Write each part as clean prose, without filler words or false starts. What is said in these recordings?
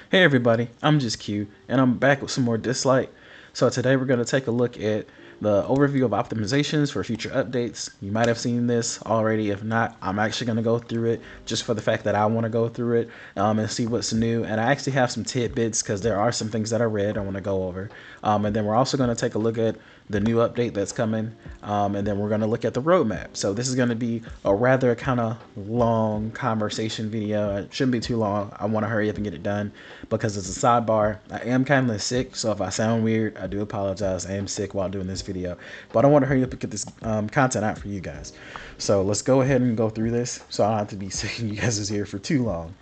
Hey everybody, I'm just Q, and I'm back with some more Dislyte. So today we're going to take a look at the overview of optimizations for future updates. You might have seen this already. If not, I'm actually going to go through it just for the fact that I want to go through it and see what's new. And I actually have some tidbits because there are some things that I read I want to go over. And then we're also going to take a look at the new update that's coming, and then we're going to look at the roadmap. So this is going to be a rather kind of long conversation video. It shouldn't be too long. I want to hurry up and get it done because it's a sidebar. I am kind of sick, so if I sound weird, I do apologize. I am sick while doing this video, but I want to hurry up and get this content out for you guys. So let's go ahead and go through this so I don't have to be sick and you guys is here for too long.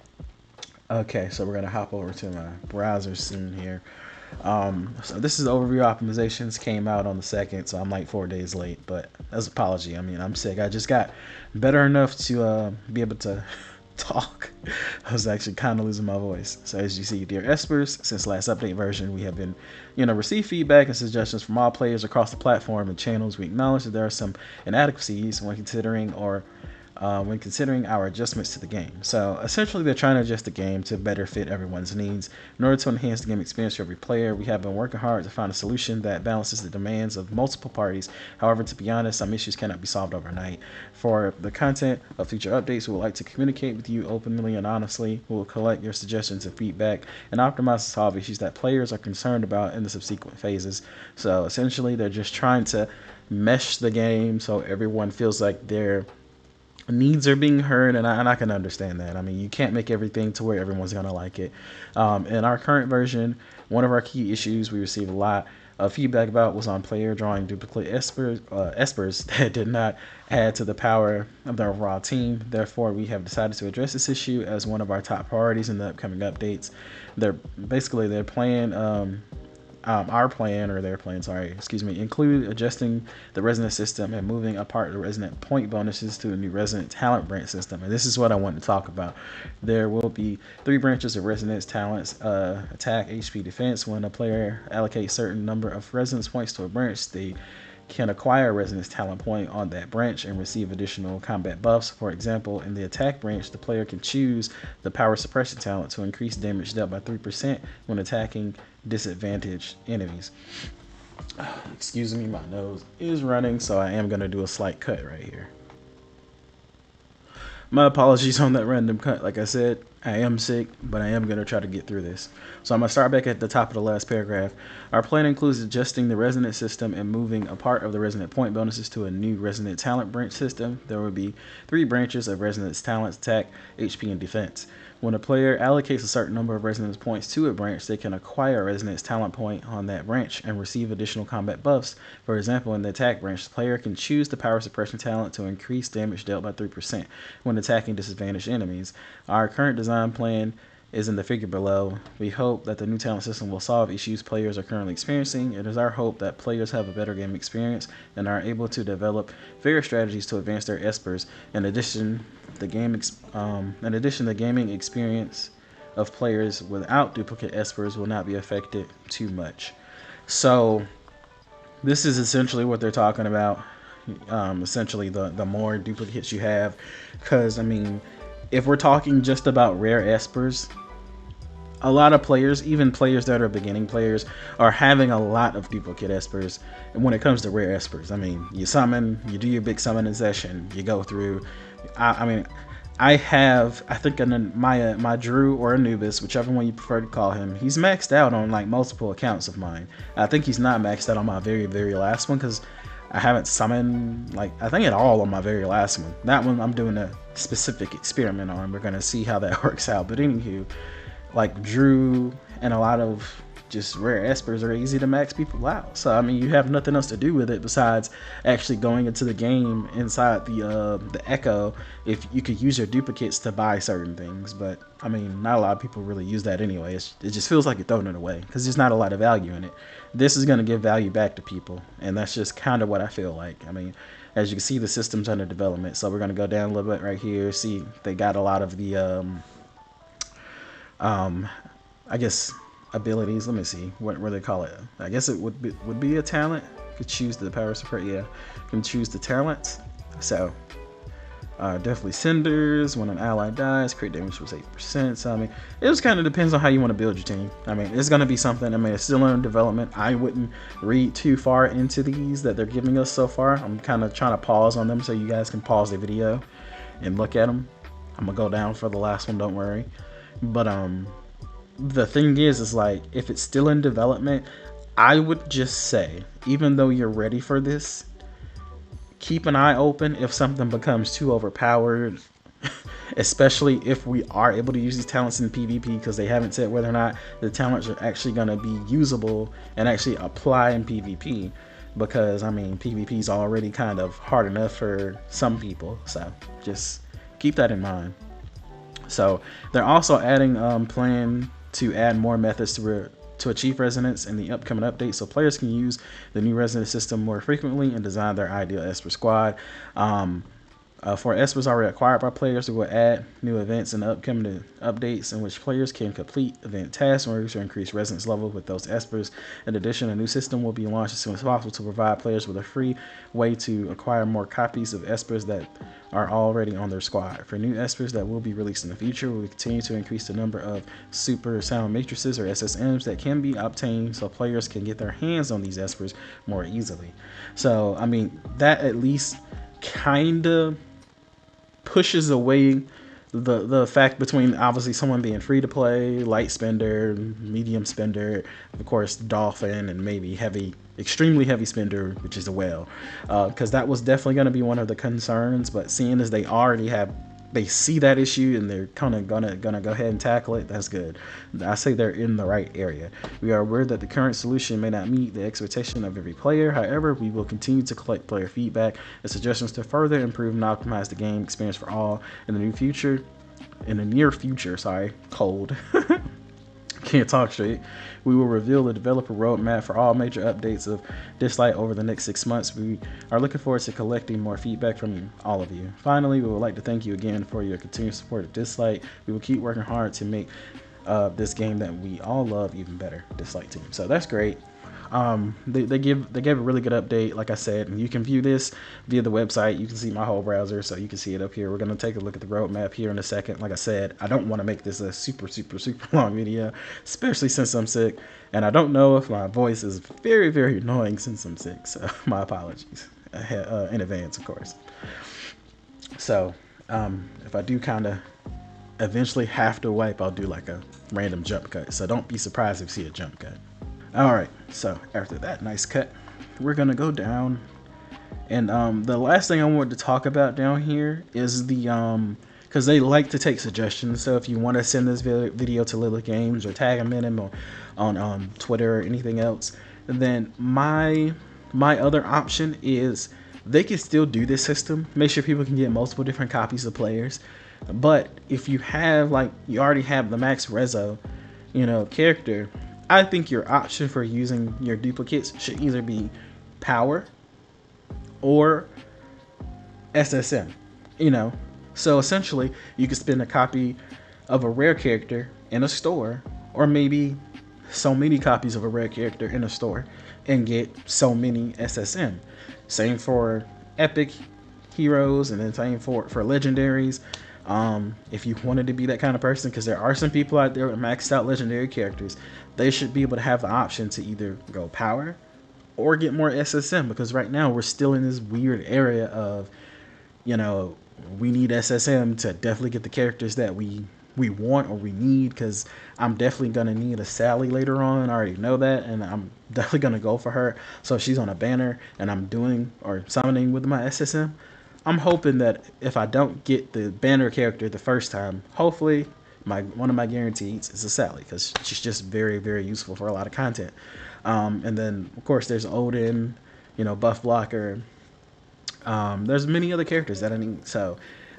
Okay, so we're going to hop over to my browser soon here. So this is the overview optimizations. Came out on the 2nd, so I'm like 4 days late, but as an apology. I mean, I'm sick. I just got better enough to be able to talk. I was actually kind of losing my voice. So as you see, dear *ｓTaRs, since last update version, we have been, received feedback and suggestions from all players across the platform and channels. We acknowledge that there are some inadequacies when considering our adjustments to the game. So essentially they're trying to adjust the game to better fit everyone's needs. In order to enhance the game experience for every player, we have been working hard to find a solution that balances the demands of multiple parties. However, to be honest, some issues cannot be solved overnight. For the content of future updates, we would like to communicate with you openly and honestly. We will collect your suggestions and feedback and optimize to solve issues that players are concerned about in the subsequent phases. So essentially they're just trying to mesh the game so everyone feels like they're needs are being heard, and I can understand that. I mean, you can't make everything to where everyone's gonna like it. In our current version, one of our key issues we received a lot of feedback about was on player drawing duplicate *sTaRs that did not add to the power of the overall team. Therefore, we have decided to address this issue as one of our top priorities in the upcoming updates. Their plan. Our plan, or their plan, sorry, excuse me, include adjusting the resident system and moving apart the resident point bonuses to a new resident talent branch system. And this is what I want to talk about. There will be 3 branches of residence talents: attack, HP, defense. When a player allocates certain number of residence points to a branch, they can acquire a residence talent point on that branch and receive additional combat buffs. For example, in the attack branch, the player can choose the power suppression talent to increase damage dealt by 3% when attacking disadvantaged enemies. Excuse me, my nose is running, so I am going to do a slight cut right here. My apologies on that random cut. Like I said, I am sick, but I am going to try to get through this. So I'm going to start back at the top of the last paragraph. Our plan includes adjusting the resident system and moving a part of the resident point bonuses to a new resident talent branch system. There will be 3 branches of residence talents: attack, HP, and defense. When a player allocates a certain number of residence points to a branch, they can acquire a residence talent point on that branch and receive additional combat buffs. For example, in the attack branch, the player can choose the power suppression talent to increase damage dealt by 3% when attacking disadvantaged enemies. Our current design plan is in the figure below. We hope that the new talent system will solve issues players are currently experiencing. It is our hope that players have a better game experience and are able to develop fair strategies to advance their *sTaRs. In addition, the gaming experience of players without duplicate *sTaRs will not be affected too much. So this is essentially what they're talking about. Essentially, the more duplicates you have, because I mean, if we're talking just about rare *sTaRs, a lot of players, even players that are beginning players, are having a lot of duplicate *sTaRs. And when it comes to rare *sTaRs, I mean, you summon, you do your big summoning session, you go through. I think my Drew or Anubis, whichever one you prefer to call him, he's maxed out on like multiple accounts of mine. I think he's not maxed out on my very, very last one because I haven't summoned, like, I think at all on my very last one. That one I'm doing a specific experiment on. We're going to see how that works out. But anywho, like Drew and a lot of just rare *sTaRs are easy to max people out. So I mean, you have nothing else to do with it besides actually going into the game inside the Echo. If you could use your duplicates to buy certain things, but I mean, not a lot of people really use that anyway. It just feels like you're throwing it away because there's not a lot of value in it. This is going to give value back to people, and that's just kind of what I feel like. I mean, as you can see, the system's under development, so we're going to go down a little bit right here. See, they got a lot of the I guess abilities. Let me see what they call it. I guess it would be a talent. You could choose the power support. Yeah, you can choose the talents. So Definitely cinders. When an ally dies, crit damage was 8%. So I mean, it just kind of depends on how you want to build your team. I mean, it's gonna be something. I mean, it's still in development. I wouldn't read too far into these that they're giving us so far. I'm kind of trying to pause on them so you guys can pause the video and look at them. I'm gonna go down for the last one, don't worry. But the thing is like, if it's still in development, I would just say, even though you're ready for this, keep an eye open if something becomes too overpowered, especially if we are able to use these talents in PvP, because they haven't said whether or not the talents are actually going to be usable and actually apply in PvP. Because I mean, PvP is already kind of hard enough for some people, so just keep that in mind. So they're also adding plan to add more methods to achieve resonance in the upcoming update, so players can use the new resonance system more frequently and design their ideal Esper squad. For Espers already acquired by players, we will add new events in the upcoming updates in which players can complete event tasks in order to increase resonance level with those Espers. In addition, a new system will be launched as soon as possible to provide players with a free way to acquire more copies of Espers that are already on their squad. For new Espers that will be released in the future, we will continue to increase the number of super sound matrices or SSMs that can be obtained so players can get their hands on these Espers more easily. So, I mean, that at least kind of pushes away the fact between obviously someone being free to play, light spender, medium spender, of course dolphin, and maybe heavy, extremely heavy spender, which is a whale, because that was definitely going to be one of the concerns. But seeing as they already they see that issue and they're kind of gonna go ahead and tackle it, that's good. I say they're in the right area. We are aware that the current solution may not meet the expectation of every player. However, we will continue to collect player feedback and suggestions to further improve and optimize the game experience for all in the near future. Sorry, cold. Can't talk straight. We will reveal the developer roadmap for all major updates of Dislyte over the next 6 months. We are looking forward to collecting more feedback from all of you. Finally, we would like to thank you again for your continued support of Dislyte. We will keep working hard to make this game that we all love even better. Dislyte team. So that's great. They gave a really good update, like I said, and you can view this via the website. You can see my whole browser, so you can see it up here. We're going to take a look at the roadmap here in a second. Like I said, I don't want to make this a super long video, especially since I'm sick, and I don't know if my voice is very annoying since I'm sick, so my apologies in advance, of course. So if I do kind of eventually have to wipe, I'll do like a random jump cut, so don't be surprised if you see a jump cut. Alright, so after that nice cut, we're gonna go down, and the last thing I wanted to talk about down here is the because they like to take suggestions. So if you want to send this video to Lele Games or tag them in him on Twitter or anything else, then my other option is they can still do this system, make sure people can get multiple different copies of players. But if you have, like, you already have the max reso, character, I think your option for using your duplicates should either be power or SSM, So essentially, you could spend a copy of a rare character in a store, or maybe so many copies of a rare character in a store, and get so many SSM. Same for epic heroes, and then same for legendaries. If you wanted to be that kind of person, because there are some people out there with maxed out legendary characters, they should be able to have the option to either go power or get more SSM, because right now we're still in this weird area of, we need SSM to definitely get the characters that we want or we need, because I'm definitely going to need a Sally later on. I already know that, and I'm definitely going to go for her. So if she's on a banner and I'm doing or summoning with my SSM, I'm hoping that if I don't get the banner character the first time, hopefully one of my guarantees is a Sally, because she's just very useful for a lot of content. And then of course there's Odin, buff blocker. There's many other characters that I need, so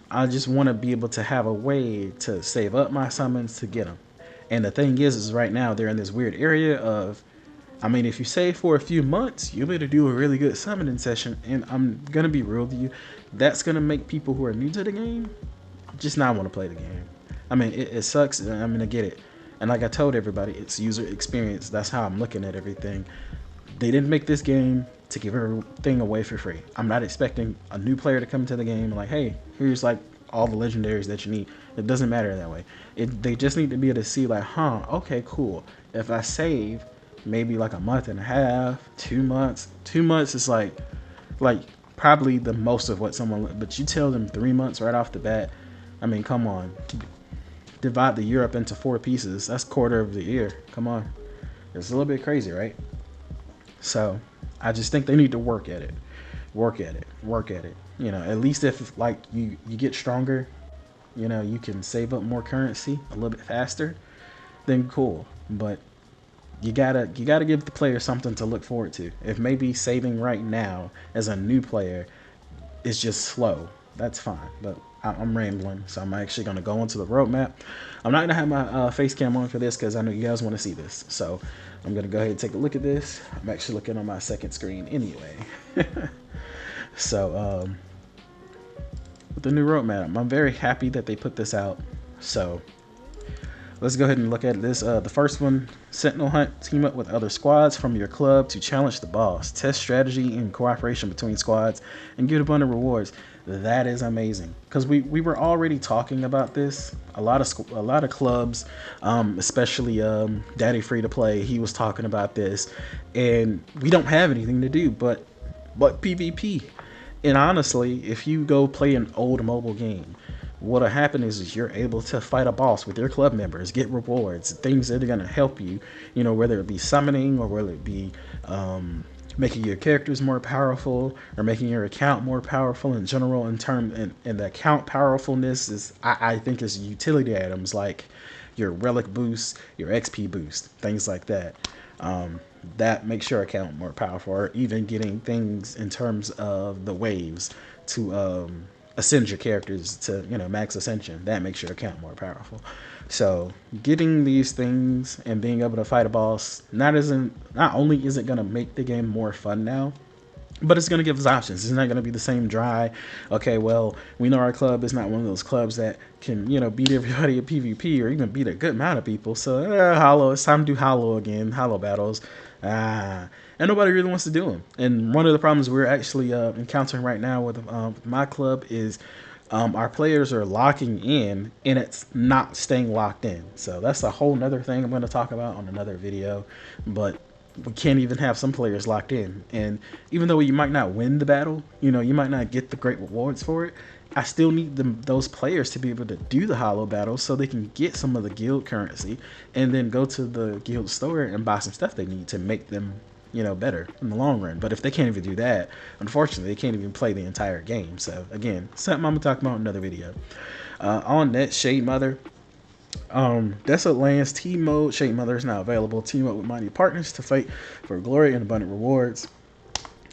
I just want to be able to have a way to save up my summons to get them. And the thing is right now they're in this weird area of, if you save for a few months, you'll be able to do a really good summoning session. And I'm gonna be real with you, that's gonna make people who are new to the game just not want to play the game. It sucks. I get it. And like I told everybody, it's user experience. That's how I'm looking at everything. They didn't make this game to give everything away for free. I'm not expecting a new player to come to the game and like, hey, here's like all the legendaries that you need. It doesn't matter that way. They just need to be able to see like, huh, okay, cool. If I save maybe like a month and a half, 2 months, 2 months is like probably the most of what someone, but you tell them 3 months right off the bat. I mean, come on, divide the year up into 4 pieces. That's quarter of the year. Come on, it's a little bit crazy, right? So I just think they need to work at it. You know, at least if like you get stronger, you know, you can save up more currency a little bit faster, then cool. But you gotta give the player something to look forward to. If maybe saving right now as a new player is just slow, that's fine. But I'm rambling, so I'm actually gonna go into the roadmap. I'm not gonna have my face cam on for this because I know you guys want to see this. So I'm gonna go ahead and take a look at this. I'm actually looking on my second screen anyway. So with the new roadmap, I'm very happy that they put this out. So let's go ahead and look at this. The first one, Sentinel Hunt. Team up with other squads from your club to challenge the boss. Test strategy and cooperation between squads and get abundant rewards. That is amazing because we were already talking about this. A lot of clubs, especially Daddy Free to Play, he was talking about this, and we don't have anything to do but PvP. And honestly, if you go play an old mobile game, what'll happen is you're able to fight a boss with your club members, get rewards, things that are gonna help you, you know, whether it be summoning or whether it be making your characters more powerful or making your account more powerful in general. And the account powerfulness is, I think, is utility items like your relic boost, your XP boost, things like that. That makes your account more powerful, or even getting things in terms of the waves to ascend your characters to, you know, max ascension. That makes your account more powerful. So getting these things and being able to fight a boss not only is it going to make the game more fun now, but it's going to give us options. It's not going to be the same dry, okay, well, we know our club is not one of those clubs that can, you know, beat everybody at PvP or even beat a good amount of people. So hollow, it's time to do hollow again, hollow battles. And nobody really wants to do them. And one of the problems we're actually encountering right now with my club is our players are locking in and it's not staying locked in. So that's a whole nother thing I'm going to talk about on another video. But we can't even have some players locked in. And even though you might not win the battle, you know, you might not get the great rewards for it, I still need those players to be able to do the hollow battles so they can get some of the guild currency and then go to the guild store and buy some stuff they need to make them, you know, better in the long run. But if they can't even do that, unfortunately, they can't even play the entire game. So again, something I'm gonna talk about in another video. On that, Shade Mother. Desolate Lands team mode. Shade Mother is now available. Team up with mighty partners to fight for glory and abundant rewards.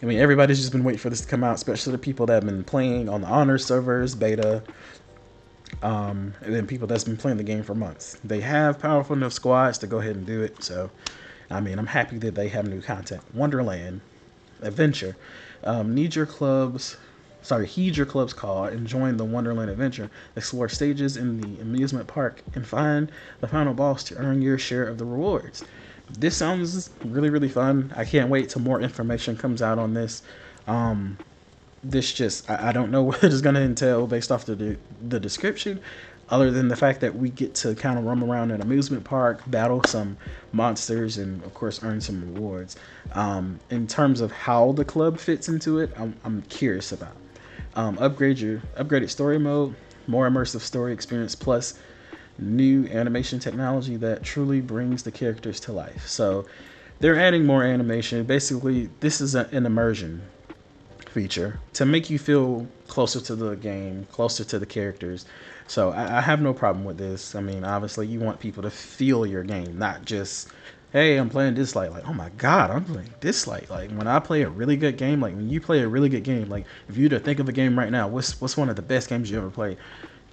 I mean, everybody's just been waiting for this to come out, especially the people that have been playing on the honor servers, beta, and then people that's been playing the game for months. They have powerful enough squads to go ahead and do it. So, I mean, I'm happy that they have new content. Wonderland Adventure. Heed your club's call and join the Wonderland Adventure. Explore stages in the amusement park and find the final boss to earn your share of the rewards. This sounds really, really fun. I can't wait till more information comes out on this. I don't know what it's going to entail based off the description, other than the fact that we get to kind of roam around an amusement park, battle some monsters, and of course earn some rewards. In terms of how the club fits into it, I'm curious about. Upgraded story mode, more immersive story experience, plus new animation technology that truly brings the characters to life. So they're adding more animation. Basically, this is an immersion feature to make you feel closer to the game, closer to the characters. So I have no problem with this. I mean, obviously you want people to feel your game, not just, hey, I'm playing Dislyte. Like, oh my God, I'm playing Dislyte. Like, when I play a really good game, like when you play a really good game, like if you were to think of a game right now, what's one of the best games you ever played?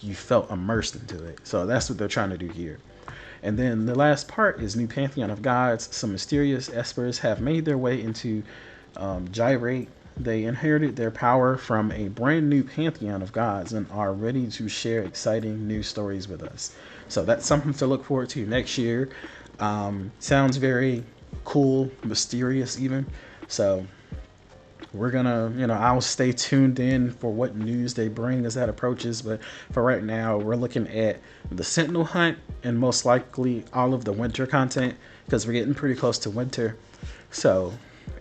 You felt immersed into it. So that's what they're trying to do here. And then the last part is new Pantheon of Gods. Some mysterious espers have made their way into Gyrate. They inherited their power from a brand new Pantheon of Gods and are ready to share exciting new stories with us. So that's something to look forward to next year. Sounds very cool, mysterious even. So we're gonna, I'll stay tuned in for what news they bring as that approaches. But for right now, we're looking at the Sentinel hunt and most likely all of the winter content because we're getting pretty close to winter. So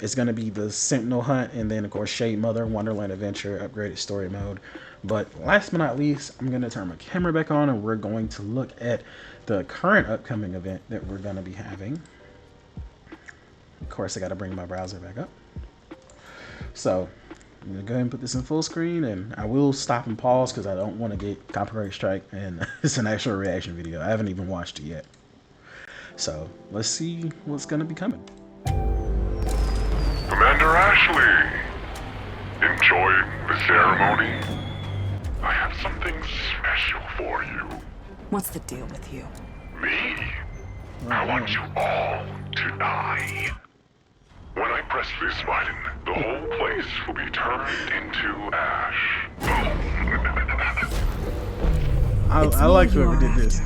it's gonna be the Sentinel hunt and then of course Shade Mother, Wonderland Adventure, upgraded story mode. But last but not least, I'm gonna turn my camera back on and we're going to look at the current upcoming event that we're gonna be having. Of course, I gotta bring my browser back up. So I'm gonna go ahead and put this in full screen, and I will stop and pause because I don't want to get copyright strike, and it's an actual reaction video. I haven't even watched it yet. So let's see what's gonna be coming. Commander Ashley, enjoying the ceremony? I have something special for you. What's the deal with you? Me? I want you all to die. When I press this button, the whole place will be turned into ash. I like whoever did this.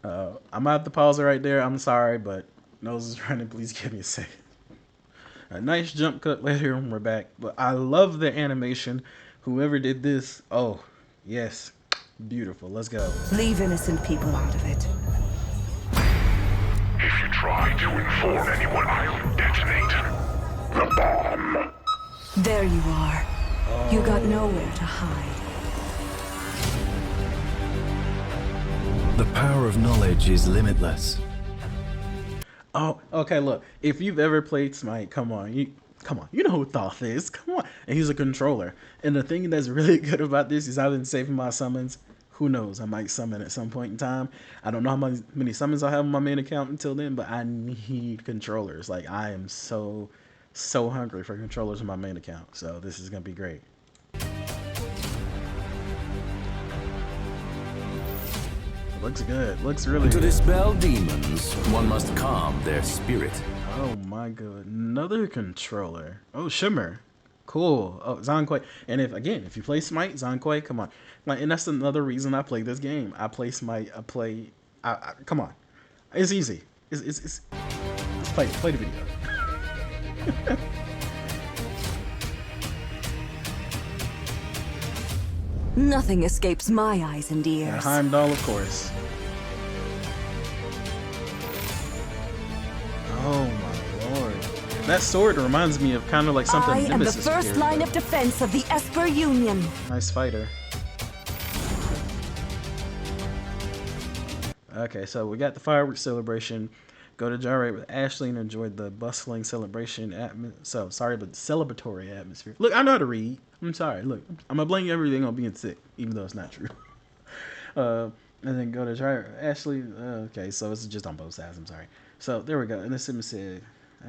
I'm gonna have to pause it right there. I'm sorry, but nose is running. Please give me a second. A nice jump cut later and we're back. But I love the animation. Whoever did this, oh, yes. Beautiful. Let's go. Leave innocent people out of it. If you try to inform anyone, I'll detonate the bomb. There you are. You got nowhere to hide. The power of knowledge is limitless. Oh, okay, look. If you've ever played Smite, come on. You know who Thoth is. Come on. And he's a controller. And the thing that's really good about this is I've been saving my summons. Who knows? I might summon at some point in time. I don't know how many summons I have on my main account until then, but I need controllers. Like, I am so hungry for controllers on my main account. So this is going to be great. Looks good. Looks really good. To dispel demons, one must calm their spirit. Oh my god. Another controller. Oh, Shimmer. Cool. Oh, Zonquay. And if you play Smite, Zonquay, come on. Like, and that's another reason I play this game. I play Smite. Come on. It's easy. It's play the video. Nothing escapes my eyes and ears. And Heimdall, of course. Oh my lord. That sword reminds me of kind of like something I am the Nemesis first line but of defense of the Esper Union. nice fighter. Okay, so we got the fireworks celebration. Go to Gyrate with Ashley and enjoy the bustling celebration celebratory atmosphere. Look, I know how to read. I'm sorry. Look, I'm gonna blame everything on being sick, even though it's not true. And then go to Gyrate with Ashley. Okay, so it's just on both sides. I'm sorry. So there we go. And this said,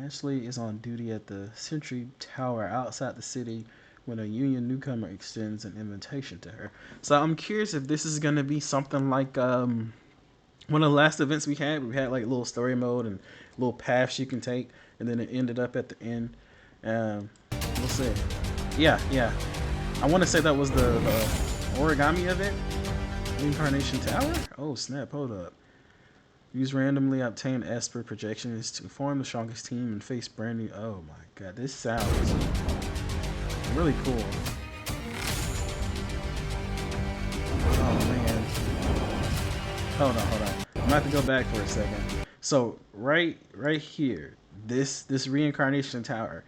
Ashley is on duty at the Sentry Tower outside the city when a Union newcomer extends an invitation to her. So I'm curious if this is gonna be something like one of the last events we had like a little story mode and little paths you can take, and then it ended up at the end. We'll see. Yeah. I want to say that was the origami event. Reincarnation Tower? Oh snap, hold up. Use randomly obtained Esper projections to form the strongest team and face brand new. Oh my god, this sounds really cool. Oh man. Hold on. I'm gonna have to go back for a second. So right here, this reincarnation tower.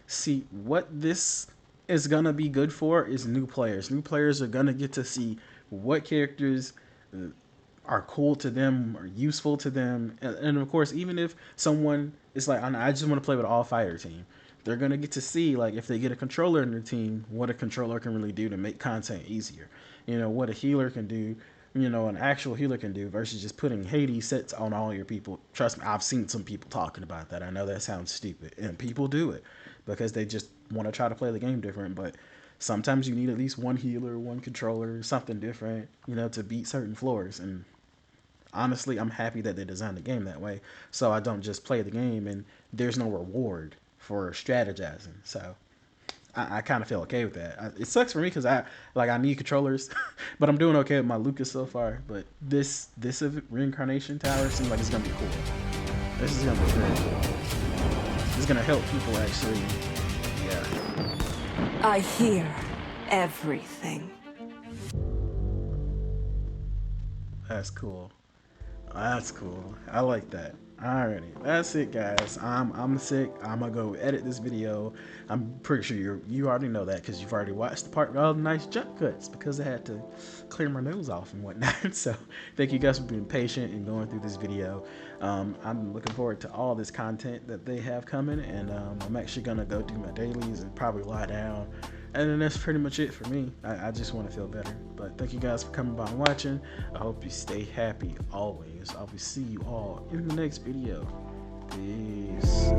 See, what this is gonna be good for is new players. New players are gonna get to see what characters are cool to them or useful to them, and of course, even if someone is like, I just want to play with an all fighter team, they're gonna get to see, like, if they get a controller in their team, what a controller can really do to make content easier. You know, what a healer can do. You know, an actual healer can do versus just putting Hades sets on all your people. Trust me, I've seen some people talking about that. I know that sounds stupid, and people do it because they just want to try to play the game different. But sometimes you need at least one healer, one controller, something different, you know, to beat certain floors. And honestly, I'm happy that they designed the game that way, so I don't just play the game and there's no reward for strategizing. So I kind of feel okay with that. It sucks for me because I need controllers, but I'm doing okay with my Lucas so far. But this reincarnation tower seems like it's gonna be cool. This is gonna be very cool. It's gonna help people actually I hear everything. That's cool. That's cool. I like that. Alrighty, that's it, guys. I'm sick. I'm gonna go edit this video. I'm pretty sure you already know that because you've already watched the part with all the nice jump cuts because I had to clear my nose off and whatnot. So thank you guys for being patient and going through this video. I'm looking forward to all this content that they have coming, and I'm actually gonna go do my dailies and probably lie down. And then that's pretty much it for me. I just want to feel better. But thank you guys for coming by and watching. I hope you stay happy always. I will see you all in the next video. Peace.